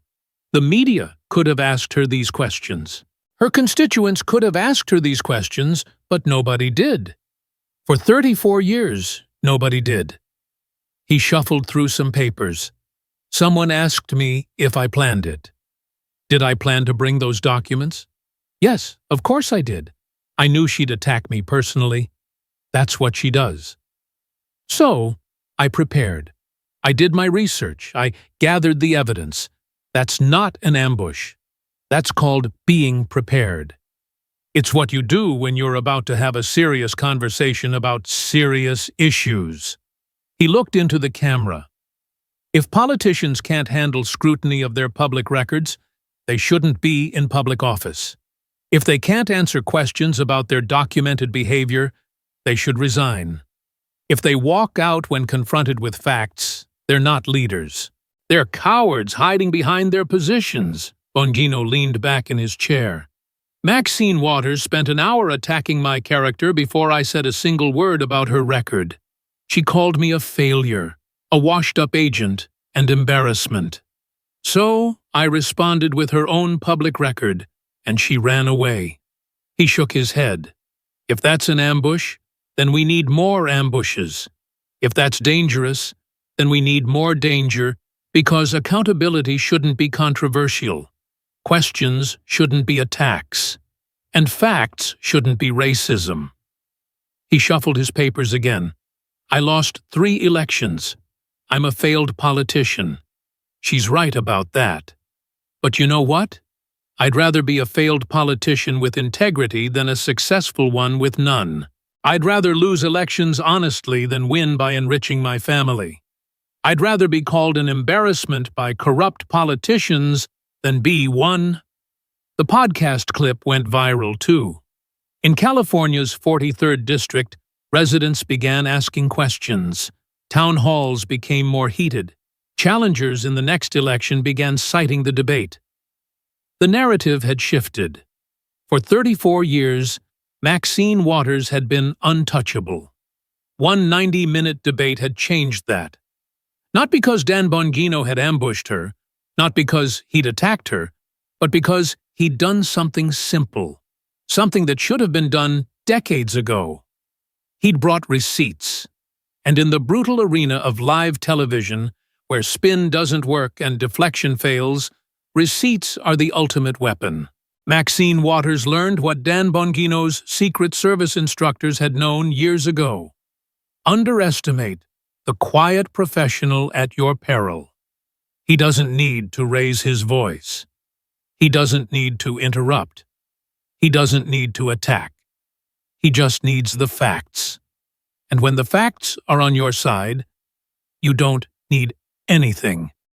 The media could have asked her these questions. Her constituents could have asked her these questions, but nobody did. For 34 years, nobody did. He shuffled through some papers. Someone asked me if I planned it. Did I plan to bring those documents? Yes, of course I did. I knew she'd attack me personally. That's what she does. So, I prepared. I did my research. I gathered the evidence. That's not an ambush. That's called being prepared. It's what you do when you're about to have a serious conversation about serious issues. He looked into the camera. If politicians can't handle scrutiny of their public records, they shouldn't be in public office. If they can't answer questions about their documented behavior, they should resign. If they walk out when confronted with facts, they're not leaders. They're cowards hiding behind their positions. Bongino leaned back in his chair. Maxine Waters spent an hour attacking my character before I said a single word about her record. She called me a failure, a washed-up agent, and embarrassment. So I responded with her own public record, and she ran away. He shook his head. If that's an ambush, then we need more ambushes. If that's dangerous, then we need more danger, because accountability shouldn't be controversial. Questions shouldn't be attacks. And facts shouldn't be racism. He shuffled his papers again. I lost 3 elections. I'm a failed politician. She's right about that. But you know what? I'd rather be a failed politician with integrity than a successful one with none. I'd rather lose elections honestly than win by enriching my family. I'd rather be called an embarrassment by corrupt politicians than be one. The podcast clip went viral too. In California's 43rd District, residents began asking questions. Town halls became more heated. Challengers in the next election began citing the debate. The narrative had shifted. For 34 years, Maxine Waters had been untouchable. One 90-minute debate had changed that. Not because Dan Bongino had ambushed her, not because he'd attacked her, but because he'd done something simple, something that should have been done decades ago. He'd brought receipts. And in the brutal arena of live television, where spin doesn't work and deflection fails, receipts are the ultimate weapon. Maxine Waters learned what Dan Bongino's Secret Service instructors had known years ago. Underestimate the quiet professional at your peril. He doesn't need to raise his voice. He doesn't need to interrupt. He doesn't need to attack. He just needs the facts. And when the facts are on your side, you don't need anything.